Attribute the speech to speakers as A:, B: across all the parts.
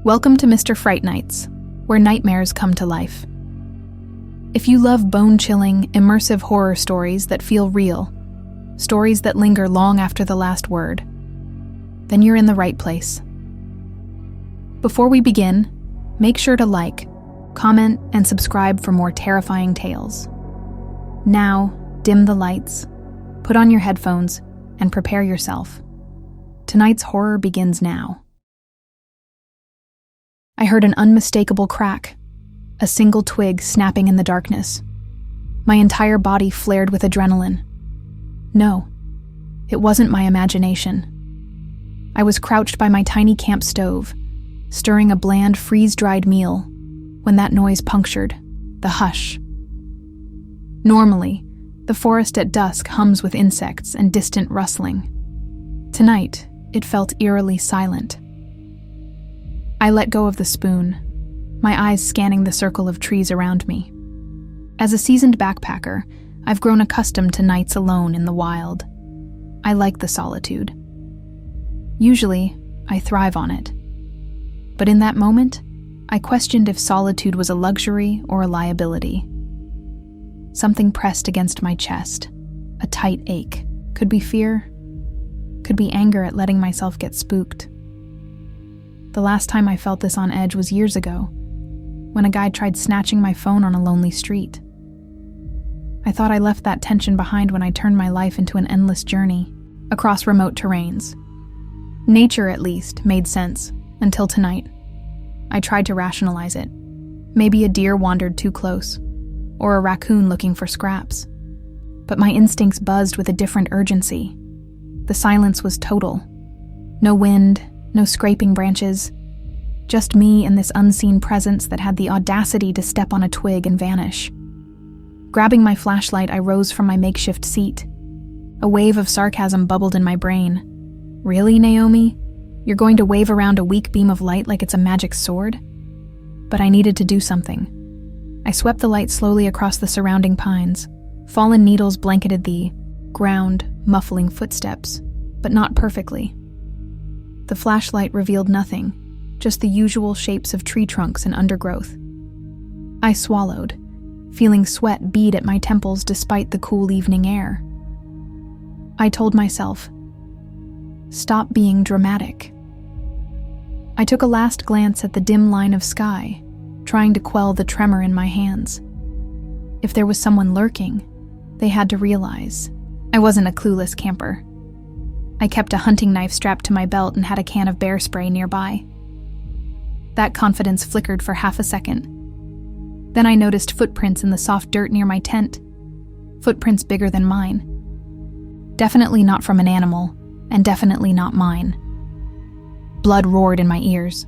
A: Welcome to Mr. Fright Nights, where nightmares come to life. If you love bone-chilling, immersive horror stories that feel real, stories that linger long after the last word, then you're in the right place. Before we begin, make sure to like, comment, and subscribe for more terrifying tales. Now, dim the lights, put on your headphones, and prepare yourself. Tonight's horror begins now. I heard an unmistakable crack, a single twig snapping in the darkness. My entire body flared with adrenaline. No, it wasn't my imagination. I was crouched by my tiny camp stove, stirring a bland, freeze-dried meal, when that noise punctured the hush. Normally, the forest at dusk hums with insects and distant rustling. Tonight, it felt eerily silent. I let go of the spoon, my eyes scanning the circle of trees around me. As a seasoned backpacker, I've grown accustomed to nights alone in the wild. I like the solitude. Usually, I thrive on it. But in that moment, I questioned if solitude was a luxury or a liability. Something pressed against my chest, a tight ache. Could be fear, could be anger at letting myself get spooked. The last time I felt this on edge was years ago, when a guy tried snatching my phone on a lonely street. I thought I left that tension behind when I turned my life into an endless journey across remote terrains. Nature, at least, made sense, until tonight. I tried to rationalize it. Maybe a deer wandered too close, or a raccoon looking for scraps. But my instincts buzzed with a different urgency. The silence was total. No wind, no scraping branches, just me and this unseen presence that had the audacity to step on a twig and vanish. Grabbing my flashlight, I rose from my makeshift seat. A wave of sarcasm bubbled in my brain. Really, Naomi? You're going to wave around a weak beam of light like it's a magic sword? But I needed to do something. I swept the light slowly across the surrounding pines. Fallen needles blanketed the ground, muffling footsteps, but not perfectly. The flashlight revealed nothing, just the usual shapes of tree trunks and undergrowth. I swallowed, feeling sweat bead at my temples despite the cool evening air. I told myself, stop being dramatic. I took a last glance at the dim line of sky, trying to quell the tremor in my hands. If there was someone lurking, they had to realize I wasn't a clueless camper. I kept a hunting knife strapped to my belt and had a can of bear spray nearby. That confidence flickered for half a second. Then I noticed footprints in the soft dirt near my tent. Footprints bigger than mine. Definitely not from an animal, and definitely not mine. Blood roared in my ears.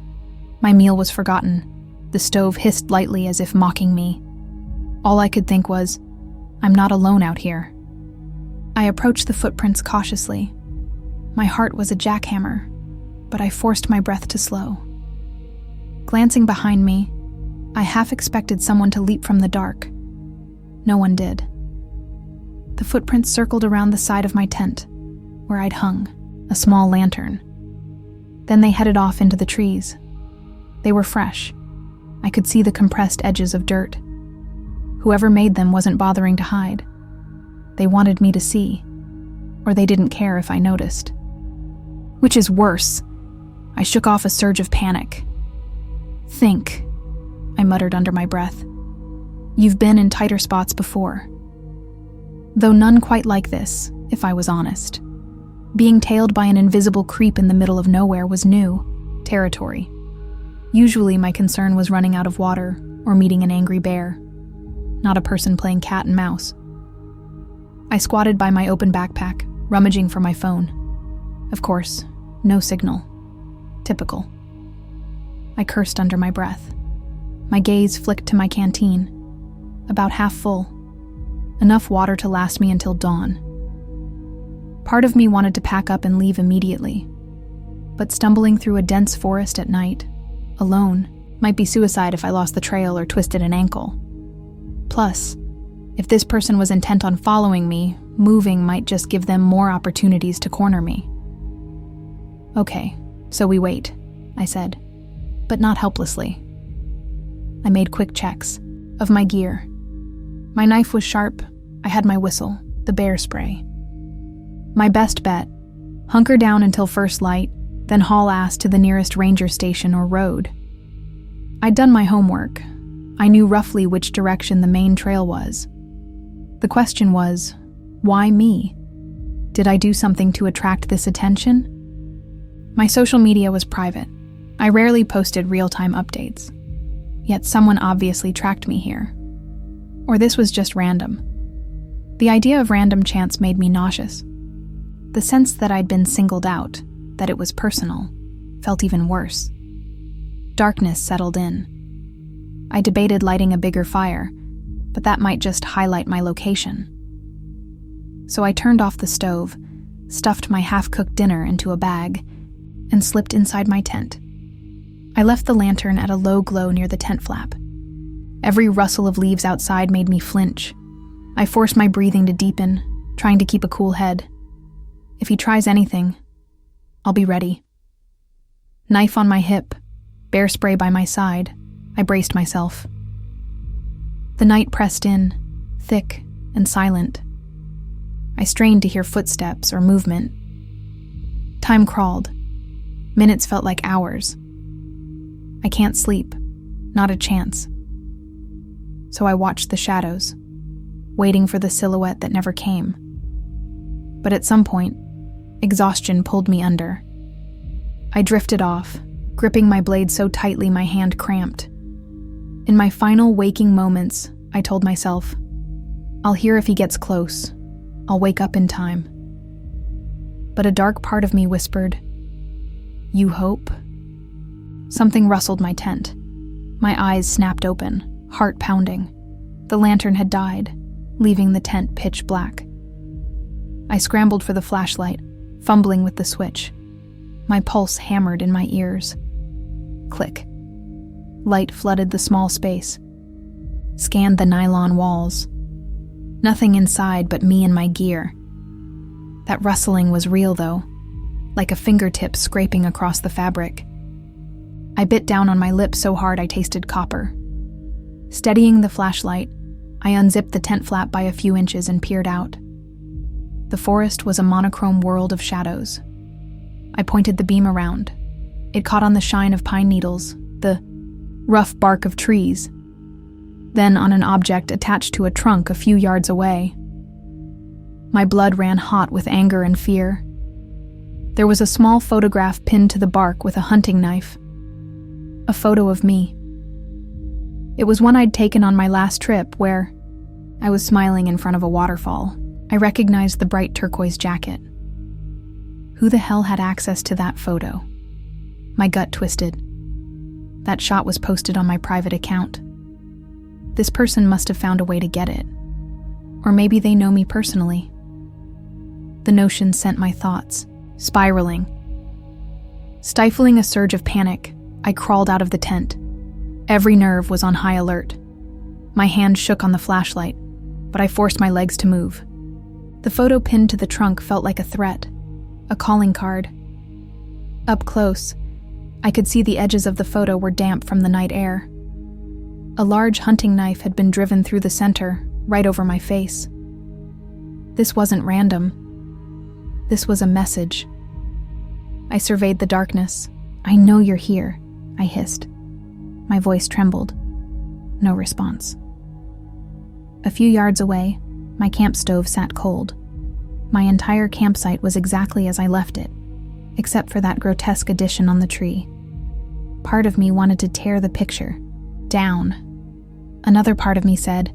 A: My meal was forgotten. The stove hissed lightly as if mocking me. All I could think was, I'm not alone out here. I approached the footprints cautiously. My heart was a jackhammer, but I forced my breath to slow. Glancing behind me, I half expected someone to leap from the dark. No one did. The footprints circled around the side of my tent, where I'd hung a small lantern. Then they headed off into the trees. They were fresh. I could see the compressed edges of dirt. Whoever made them wasn't bothering to hide. They wanted me to see, or they didn't care if I noticed. Which is worse? I shook off a surge of panic. Think, I muttered under my breath. You've been in tighter spots before. Though none quite like this, if I was honest. Being tailed by an invisible creep in the middle of nowhere was new territory. Usually my concern was running out of water or meeting an angry bear, not a person playing cat and mouse. I squatted by my open backpack, rummaging for my phone. Of course, no signal. Typical. I cursed under my breath. My gaze flicked to my canteen, about half full. Enough water to last me until dawn. Part of me wanted to pack up and leave immediately, but stumbling through a dense forest at night, alone, might be suicide if I lost the trail or twisted an ankle. Plus, if this person was intent on following me, moving might just give them more opportunities to corner me. Okay, so we wait, I said. but not helplessly. I made quick checks of my gear. My knife was sharp. I had my whistle, the bear spray. My best bet: hunker down until first light, then haul ass to the nearest ranger station or road. I'd done my homework. I knew roughly which direction the main trail was. The question was, why me? Did I do something to attract this attention? My social media was private. I rarely posted real-time updates. Yet someone obviously tracked me here. Or this was just random. The idea of random chance made me nauseous. The sense that I'd been singled out, that it was personal, felt even worse. Darkness settled in. I debated lighting a bigger fire, but that might just highlight my location. So I turned off the stove, stuffed my half-cooked dinner into a bag, and slipped inside my tent. I left the lantern at a low glow near the tent flap. Every rustle of leaves outside made me flinch. I forced my breathing to deepen, trying to keep a cool head. If he tries anything, I'll be ready. Knife on my hip, bear spray by my side, I braced myself. The night pressed in, thick and silent. I strained to hear footsteps or movement. Time crawled. Minutes felt like hours. I can't sleep, not a chance. So I watched the shadows, waiting for the silhouette that never came. But at some point, exhaustion pulled me under. I drifted off, gripping my blade so tightly my hand cramped. In my final waking moments, I told myself, I'll hear if he gets close. I'll wake up in time. But a dark part of me whispered, "You hope?" Something rustled my tent. My eyes snapped open, heart pounding. The lantern had died, leaving the tent pitch black. I scrambled for the flashlight, fumbling with the switch. My pulse hammered in my ears. Click. Light flooded the small space. Scanned the nylon walls. Nothing inside but me and my gear. That rustling was real, though, like a fingertip scraping across the fabric. I bit down on my lip so hard I tasted copper. Steadying the flashlight, I unzipped the tent flap by a few inches and peered out. The forest was a monochrome world of shadows. I pointed the beam around. It caught on the shine of pine needles, the rough bark of trees, then on an object attached to a trunk a few yards away. My blood ran hot with anger and fear. There was a small photograph pinned to the bark with a hunting knife. A photo of me. It was one I'd taken on my last trip where I was smiling in front of a waterfall. I recognized the bright turquoise jacket. Who the hell had access to that photo? My gut twisted. That shot was posted on my private account. This person must have found a way to get it. Or maybe they know me personally. The notion sent my thoughts spiraling. Stifling a surge of panic, I crawled out of the tent. Every nerve was on high alert. My hand shook on the flashlight, but I forced my legs to move. The photo pinned to the trunk felt like a threat, a calling card. Up close, I could see the edges of the photo were damp from the night air. A large hunting knife had been driven through the center, right over my face. This wasn't random. This was a message. I surveyed the darkness. "I know you're here," I hissed. My voice trembled. No response. A few yards away, my camp stove sat cold. My entire campsite was exactly as I left it, except for that grotesque addition on the tree. Part of me wanted to tear the picture down. Another part of me said,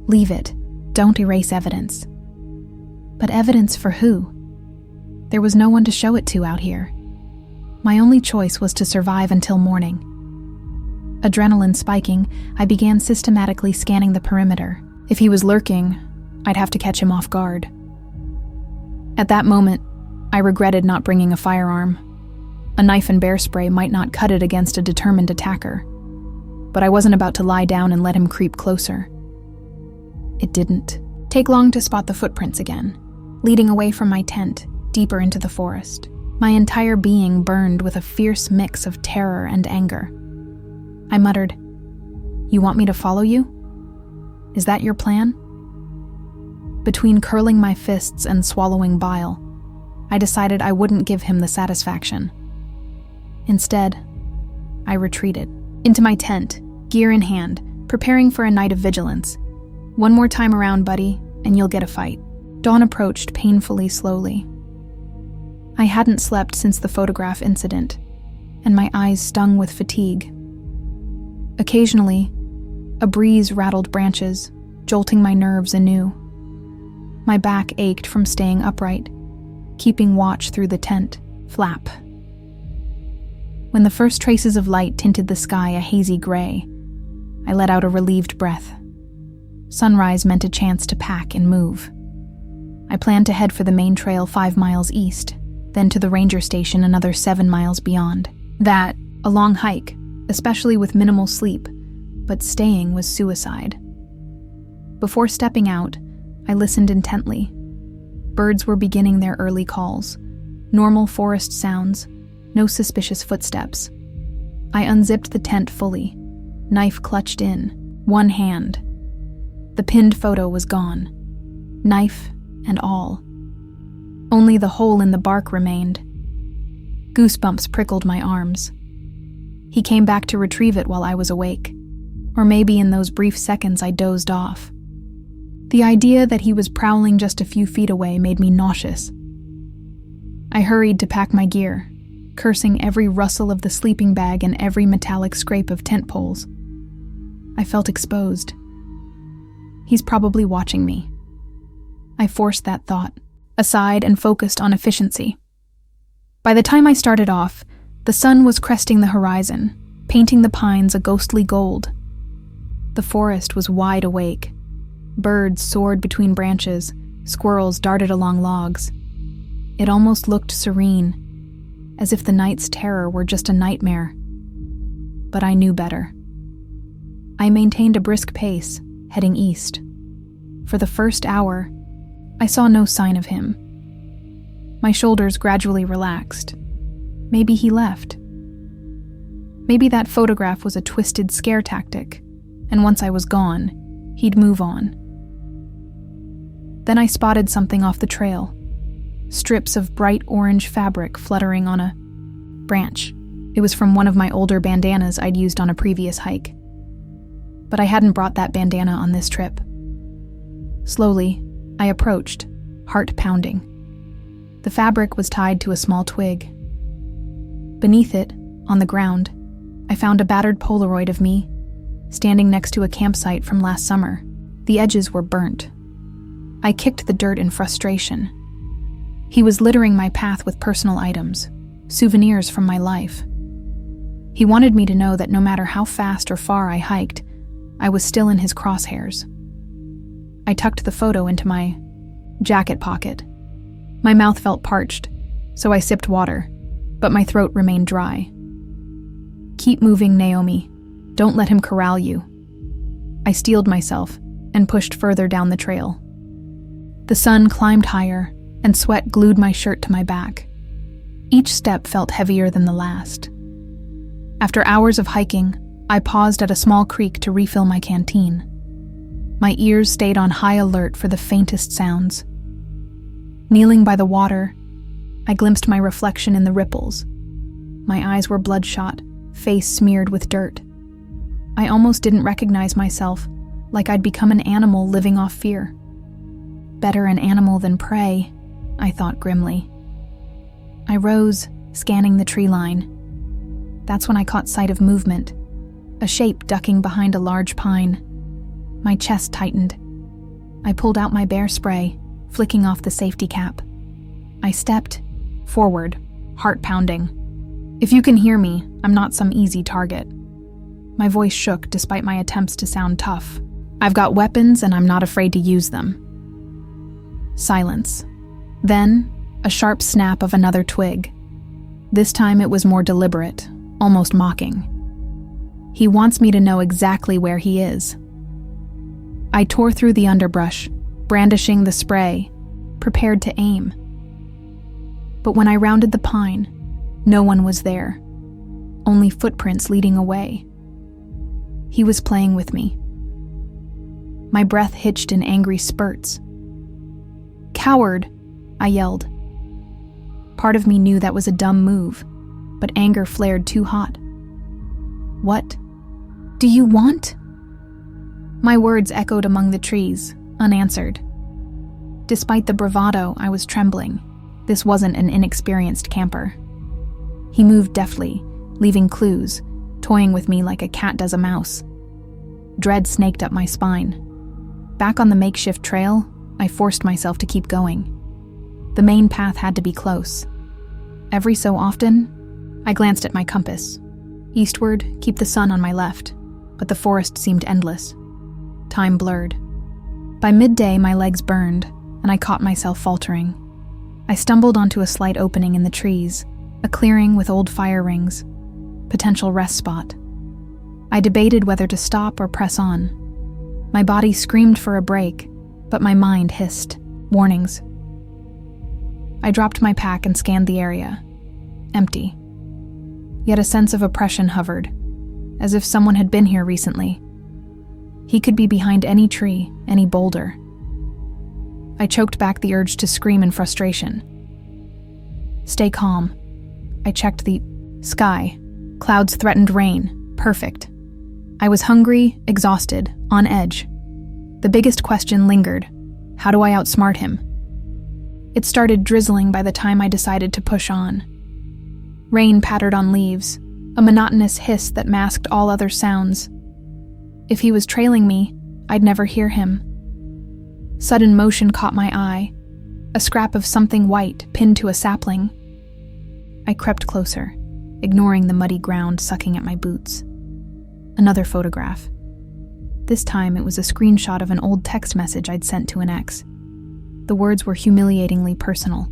A: "Leave it. Don't erase evidence." But evidence for who? There was no one to show it to out here. My only choice was to survive until morning. Adrenaline spiking, I began systematically scanning the perimeter. If he was lurking, I'd have to catch him off guard. At that moment, I regretted not bringing a firearm. A knife and bear spray might not cut it against a determined attacker, but I wasn't about to lie down and let him creep closer. It didn't take long to spot the footprints again, leading away from my tent, deeper into the forest. My entire being burned with a fierce mix of terror and anger. I muttered, "You want me to follow you? Is that your plan?" Between curling my fists and swallowing bile, I decided I wouldn't give him the satisfaction. Instead, I retreated into my tent, gear in hand, preparing for a night of vigilance. "One more time around, buddy, and you'll get a fight." Dawn approached painfully slowly. I hadn't slept since the photograph incident, and my eyes stung with fatigue. Occasionally, a breeze rattled branches, jolting my nerves anew. My back ached from staying upright, keeping watch through the tent flap. When the first traces of light tinted the sky a hazy gray, I let out a relieved breath. Sunrise meant a chance to pack and move. I planned to head for the main trail 5 miles east, then to the ranger station another 7 miles beyond. That, a long hike, especially with minimal sleep, but staying was suicide. Before stepping out, I listened intently. Birds were beginning their early calls, normal forest sounds, no suspicious footsteps. I unzipped the tent fully, knife clutched in, one hand. The pinned photo was gone, knife and all. Only the hole in the bark remained. Goosebumps prickled my arms. He came back to retrieve it while I was awake, or maybe in those brief seconds I dozed off. The idea that he was prowling just a few feet away made me nauseous. I hurried to pack my gear, cursing every rustle of the sleeping bag and every metallic scrape of tent poles. I felt exposed. He's probably watching me. I forced that thought aside and focused on efficiency. By the time I started off, the sun was cresting the horizon, painting the pines a ghostly gold. The forest was wide awake. Birds soared between branches, squirrels darted along logs. It almost looked serene, as if the night's terror were just a nightmare. But I knew better. I maintained a brisk pace, heading east. For the first hour, I saw no sign of him. My shoulders gradually relaxed. Maybe he left. Maybe that photograph was a twisted scare tactic, and once I was gone, he'd move on. Then I spotted something off the trail. Strips of bright orange fabric fluttering on a branch. It was from one of my older bandanas I'd used on a previous hike. But I hadn't brought that bandana on this trip. Slowly, I approached, heart pounding. The fabric was tied to a small twig. Beneath it, on the ground, I found a battered Polaroid of me, standing next to a campsite from last summer. The edges were burnt. I kicked the dirt in frustration. He was littering my path with personal items, souvenirs from my life. He wanted me to know that no matter how fast or far I hiked, I was still in his crosshairs. I tucked the photo into my jacket pocket. My mouth felt parched, so I sipped water, but my throat remained dry. "Keep moving, Naomi. Don't let him corral you." I steeled myself and pushed further down the trail. The sun climbed higher, and sweat glued my shirt to my back. Each step felt heavier than the last. After hours of hiking, I paused at a small creek to refill my canteen. My ears stayed on high alert for the faintest sounds. Kneeling by the water, I glimpsed my reflection in the ripples. My eyes were bloodshot, face smeared with dirt. I almost didn't recognize myself, like I'd become an animal living off fear. Better an animal than prey, I thought grimly. I rose, scanning the tree line. That's when I caught sight of movement, a shape ducking behind a large pine. My chest tightened. I pulled out my bear spray, flicking off the safety cap. I stepped forward, heart pounding. If you can hear me, I'm not some easy target. My voice shook despite my attempts to sound tough. I've got weapons and I'm not afraid to use them. Silence. Then, a sharp snap of another twig. This time it was more deliberate, almost mocking. He wants me to know exactly where he is. I tore through the underbrush, brandishing the spray, prepared to aim. But when I rounded the pine, no one was there, only footprints leading away. He was playing with me. My breath hitched in angry spurts. "Coward!" I yelled. Part of me knew that was a dumb move, but anger flared too hot. "What do you want?" My words echoed among the trees, unanswered. Despite the bravado, I was trembling. This wasn't an inexperienced camper. He moved deftly, leaving clues, toying with me like a cat does a mouse. Dread snaked up my spine. Back on the makeshift trail, I forced myself to keep going. The main path had to be close. Every so often, I glanced at my compass. Eastward, keep the sun on my left, but the forest seemed endless. Time blurred. By midday, my legs burned, and I caught myself faltering. I stumbled onto a slight opening in the trees, a clearing with old fire rings, potential rest spot. I debated whether to stop or press on. My body screamed for a break, but my mind hissed. Warnings. I dropped my pack and scanned the area. Empty. Yet a sense of oppression hovered, as if someone had been here recently. He could be behind any tree, any boulder. I choked back the urge to scream in frustration. Stay calm. I checked the sky. Clouds threatened rain. Perfect. I was hungry, exhausted, on edge. The biggest question lingered. How do I outsmart him? It started drizzling by the time I decided to push on. Rain pattered on leaves, a monotonous hiss that masked all other sounds. If he was trailing me, I'd never hear him. Sudden motion caught my eye, a scrap of something white pinned to a sapling. I crept closer, ignoring the muddy ground sucking at my boots. Another photograph. This time it was a screenshot of an old text message I'd sent to an ex. The words were humiliatingly personal.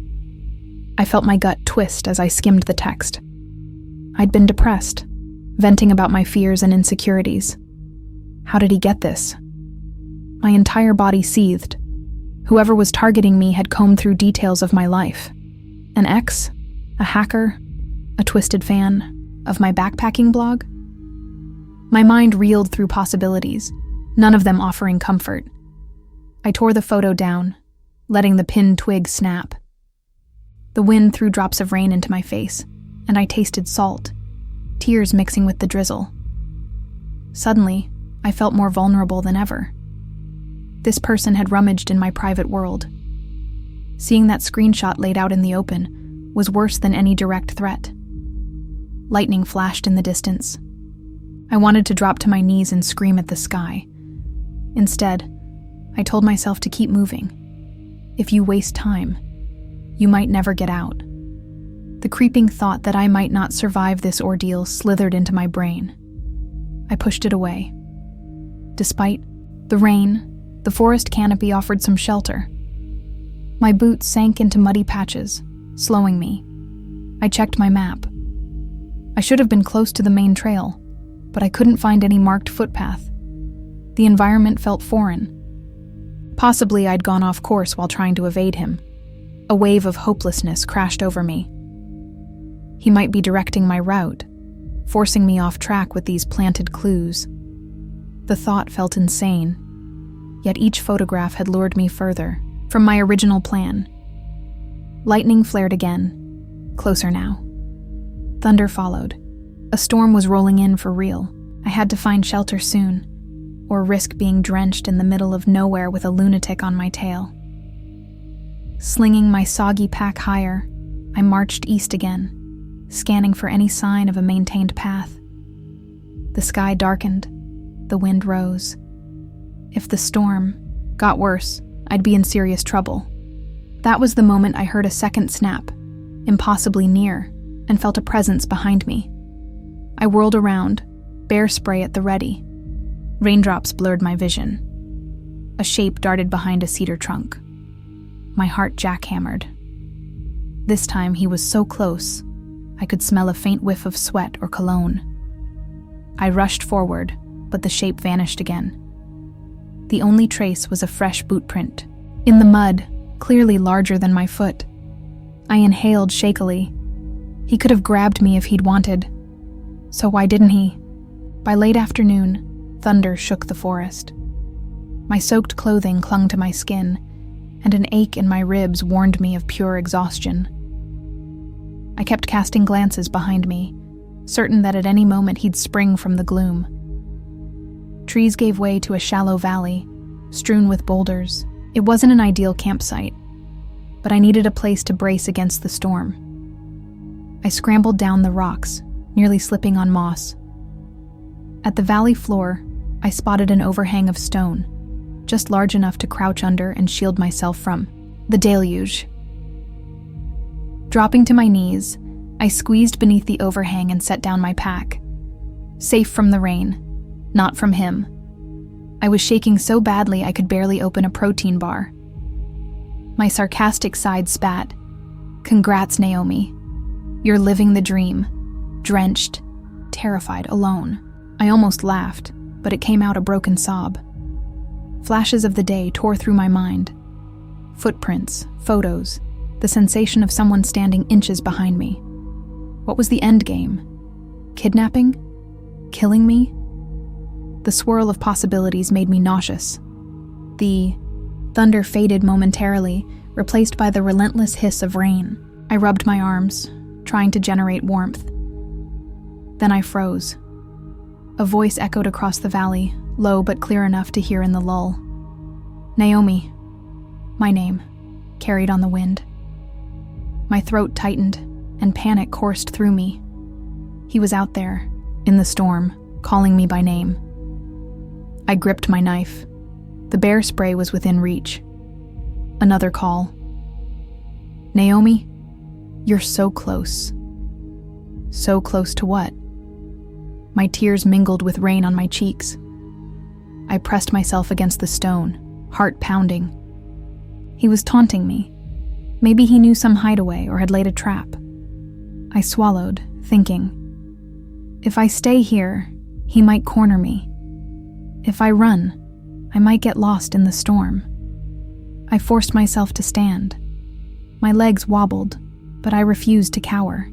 A: I felt my gut twist as I skimmed the text. I'd been depressed, venting about my fears and insecurities. How did he get this? My entire body seethed. Whoever was targeting me had combed through details of my life. An ex? A hacker? A twisted fan? Of my backpacking blog? My mind reeled through possibilities, none of them offering comfort. I tore the photo down, letting the pinned twig snap. The wind threw drops of rain into my face, and I tasted salt, tears mixing with the drizzle. Suddenly, I felt more vulnerable than ever. This person had rummaged in my private world. Seeing that screenshot laid out in the open was worse than any direct threat. Lightning flashed in the distance. I wanted to drop to my knees and scream at the sky. Instead, I told myself to keep moving. If you waste time, you might never get out. The creeping thought that I might not survive this ordeal slithered into my brain. I pushed it away. Despite the rain, the forest canopy offered some shelter. My boots sank into muddy patches, slowing me. I checked my map. I should have been close to the main trail, but I couldn't find any marked footpath. The environment felt foreign. Possibly I'd gone off course while trying to evade him. A wave of hopelessness crashed over me. He might be directing my route, forcing me off track with these planted clues. The thought felt insane, yet each photograph had lured me further from my original plan. Lightning flared again, closer now. Thunder followed. A storm was rolling in for real. I had to find shelter soon, or risk being drenched in the middle of nowhere with a lunatic on my tail. Slinging my soggy pack higher, I marched east again, scanning for any sign of a maintained path. The sky darkened. The wind rose. If the storm got worse, I'd be in serious trouble. That was the moment I heard a second snap, impossibly near, and felt a presence behind me. I whirled around, bear spray at the ready. Raindrops blurred my vision. A shape darted behind a cedar trunk. My heart jackhammered. This time he was so close, I could smell a faint whiff of sweat or cologne. I rushed forward, but the shape vanished again. The only trace was a fresh boot print, in the mud, clearly larger than my foot. I inhaled shakily. He could have grabbed me if he'd wanted. So why didn't he? By late afternoon, Thunder shook the forest. My soaked clothing clung to my skin, and an ache in my ribs warned me of pure exhaustion. I kept casting glances behind me, certain that at any moment he'd spring from the gloom. Trees gave way to a shallow valley, strewn with boulders. It wasn't an ideal campsite, but I needed a place to brace against the storm. I scrambled down the rocks, nearly slipping on moss. At the valley floor, I spotted an overhang of stone, just large enough to crouch under and shield myself from the deluge. Dropping to my knees, I squeezed beneath the overhang and set down my pack. Safe from the rain, not from him. I was shaking so badly I could barely open a protein bar. My sarcastic side spat. "Congrats, Naomi. You're living the dream. Drenched, terrified, alone." I almost laughed, but it came out a broken sob. Flashes of the day tore through my mind. Footprints, photos, the sensation of someone standing inches behind me. What was the end game? Kidnapping? Killing me? The swirl of possibilities made me nauseous. The thunder faded momentarily, replaced by the relentless hiss of rain. I rubbed my arms, trying to generate warmth. Then I froze. A voice echoed across the valley, low but clear enough to hear in the lull. "Naomi." My name, carried on the wind. My throat tightened, and panic coursed through me. He was out there, in the storm, calling me by name. I gripped my knife. The bear spray was within reach. Another call. "Naomi, you're so close." So close to what? My tears mingled with rain on my cheeks. I pressed myself against the stone, heart pounding. He was taunting me. Maybe he knew some hideaway or had laid a trap. I swallowed, thinking, if I stay here, he might corner me. If I run, I might get lost in the storm. I forced myself to stand. My legs wobbled, but I refused to cower.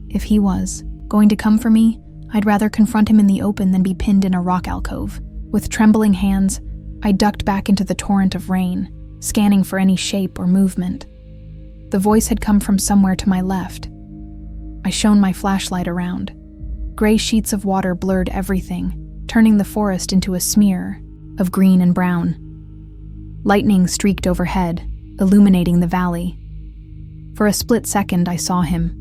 A: If he was going to come for me, I'd rather confront him in the open than be pinned in a rock alcove. With trembling hands, I ducked back into the torrent of rain, scanning for any shape or movement. The voice had come from somewhere to my left. I shone my flashlight around. Gray sheets of water blurred everything, turning the forest into a smear of green and brown. Lightning streaked overhead, illuminating the valley. For a split second, I saw him.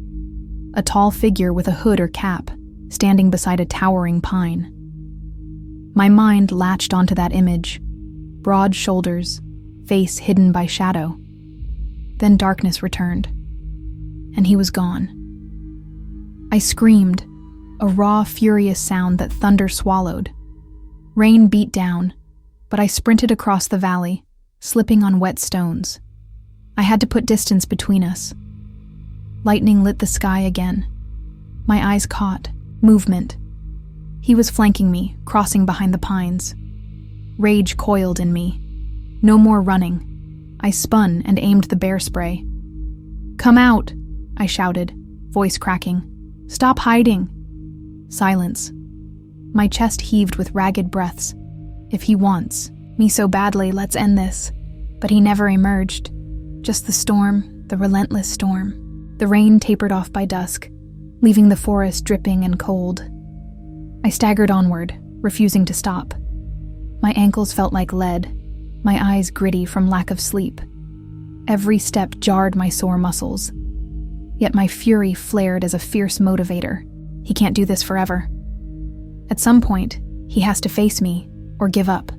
A: A tall figure with a hood or cap, standing beside a towering pine. My mind latched onto that image. Broad shoulders, face hidden by shadow. Then darkness returned, and he was gone. I screamed, a raw, furious sound that thunder swallowed. Rain beat down, but I sprinted across the valley, slipping on wet stones. I had to put distance between us. Lightning lit the sky again. My eyes caught movement. He was flanking me, crossing behind the pines. Rage coiled in me. No more running. I spun and aimed the bear spray. "Come out!" I shouted, voice cracking. "Stop hiding!" Silence. My chest heaved with ragged breaths. If he wants me so badly, let's end this. But he never emerged. Just the storm, the relentless storm. The rain tapered off by dusk, leaving the forest dripping and cold. I staggered onward, refusing to stop. My ankles felt like lead, my eyes gritty from lack of sleep. Every step jarred my sore muscles. Yet my fury flared as a fierce motivator. He can't do this forever. At some point, he has to face me or give up.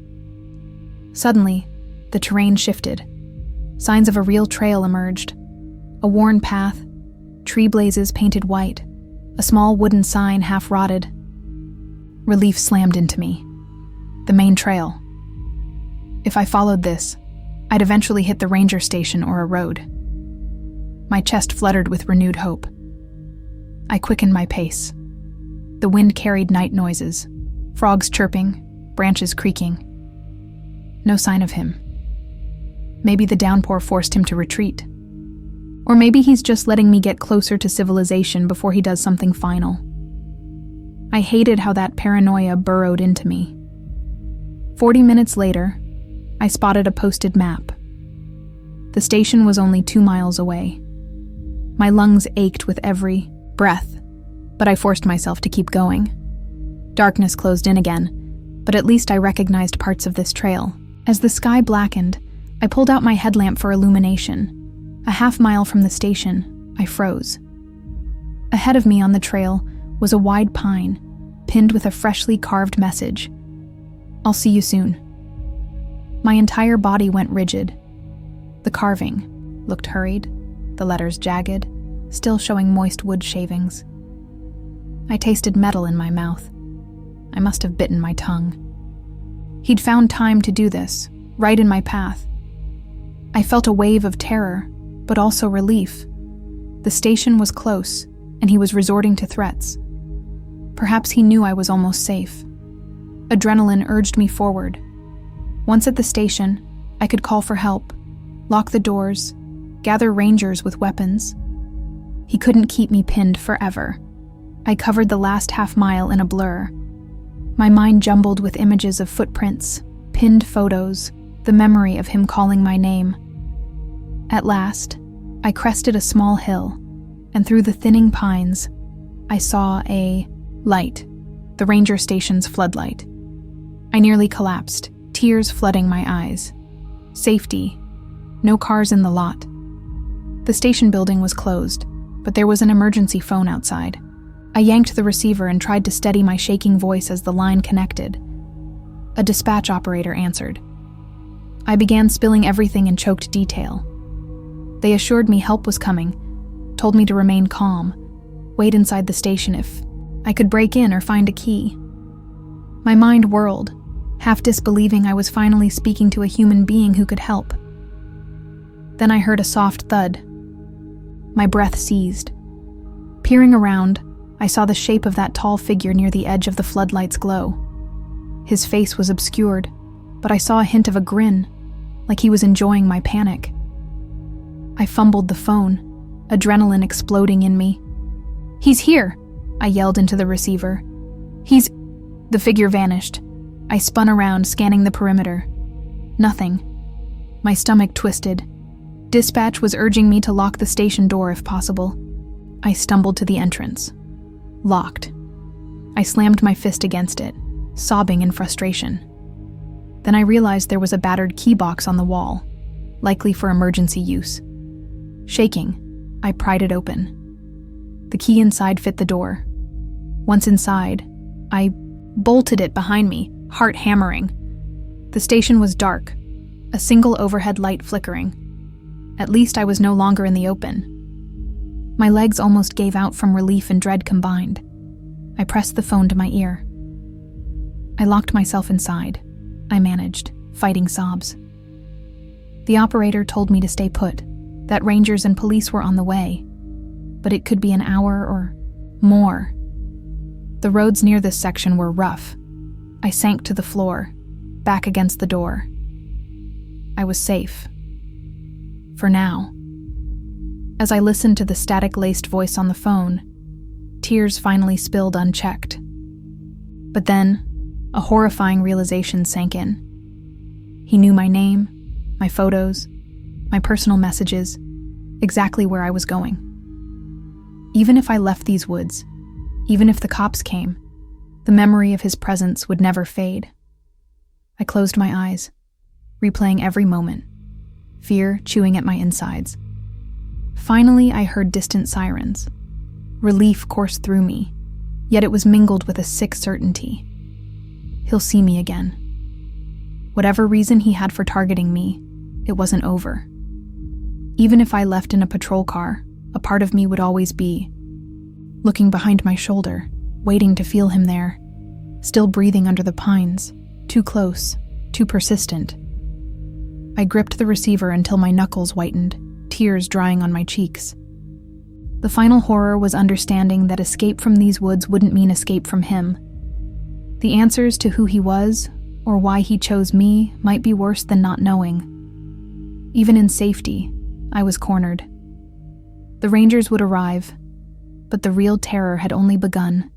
A: Suddenly, the terrain shifted. Signs of a real trail emerged. A worn path, tree blazes painted white, a small wooden sign half rotted. Relief slammed into me. The main trail. If I followed this, I'd eventually hit the ranger station or a road. My chest fluttered with renewed hope. I quickened my pace. The wind carried night noises, frogs chirping, branches creaking. No sign of him. Maybe the downpour forced him to retreat. Or maybe he's just letting me get closer to civilization before he does something final. I hated how that paranoia burrowed into me. 40 minutes later, I spotted a posted map. The station was only 2 miles away. My lungs ached with every breath, but I forced myself to keep going. Darkness closed in again, but at least I recognized parts of this trail. As the sky blackened, I pulled out my headlamp for illumination. A half-mile from the station, I froze. Ahead of me on the trail was a wide pine, pinned with a freshly carved message. "I'll see you soon." My entire body went rigid. The carving looked hurried, the letters jagged, still showing moist wood shavings. I tasted metal in my mouth. I must have bitten my tongue. He'd found time to do this, right in my path. I felt a wave of terror, but also relief. The station was close, and he was resorting to threats. Perhaps he knew I was almost safe. Adrenaline urged me forward. Once at the station, I could call for help, lock the doors, gather rangers with weapons. He couldn't keep me pinned forever. I covered the last half-mile in a blur. My mind jumbled with images of footprints, pinned photos, the memory of him calling my name. At last, I crested a small hill, and through the thinning pines, I saw a light, the ranger station's floodlight. I nearly collapsed, tears flooding my eyes. Safety. No cars in the lot. The station building was closed, but there was an emergency phone outside. I yanked the receiver and tried to steady my shaking voice as the line connected. A dispatch operator answered. I began spilling everything in choked detail. They assured me help was coming, told me to remain calm, wait inside the station if I could break in or find a key. My mind whirled, half disbelieving I was finally speaking to a human being who could help. Then I heard a soft thud. My breath seized. Peering around, I saw the shape of that tall figure near the edge of the floodlight's glow. His face was obscured, but I saw a hint of a grin, like he was enjoying my panic. I fumbled the phone, adrenaline exploding in me. "He's here!" I yelled into the receiver. "He's..." The figure vanished. I spun around, scanning the perimeter. Nothing. My stomach twisted. Dispatch was urging me to lock the station door if possible. I stumbled to the entrance. Locked. I slammed my fist against it, sobbing in frustration. Then I realized there was a battered key box on the wall, likely for emergency use. Shaking, I pried it open. The key inside fit the door. Once inside, I bolted it behind me, heart hammering. The station was dark, a single overhead light flickering. At least I was no longer in the open. My legs almost gave out from relief and dread combined. I pressed the phone to my ear. I locked myself inside. I managed, fighting sobs. The operator told me to stay put, that rangers and police were on the way, but it could be an hour or more. The roads near this section were rough. I sank to the floor, back against the door. I was safe. For now. As I listened to the static-laced voice on the phone, tears finally spilled unchecked. But then, a horrifying realization sank in. He knew my name, my photos, my personal messages, exactly where I was going. Even if I left these woods, even if the cops came, the memory of his presence would never fade. I closed my eyes, replaying every moment, fear chewing at my insides. Finally, I heard distant sirens. Relief coursed through me, yet it was mingled with a sick certainty. He'll see me again. Whatever reason he had for targeting me, it wasn't over. Even if I left in a patrol car, a part of me would always be looking behind my shoulder, waiting to feel him there, still breathing under the pines, too close, too persistent. I gripped the receiver until my knuckles whitened, tears drying on my cheeks. The final horror was understanding that escape from these woods wouldn't mean escape from him. The answers to who he was, or why he chose me, might be worse than not knowing. Even in safety, I was cornered. The rangers would arrive, but the real terror had only begun.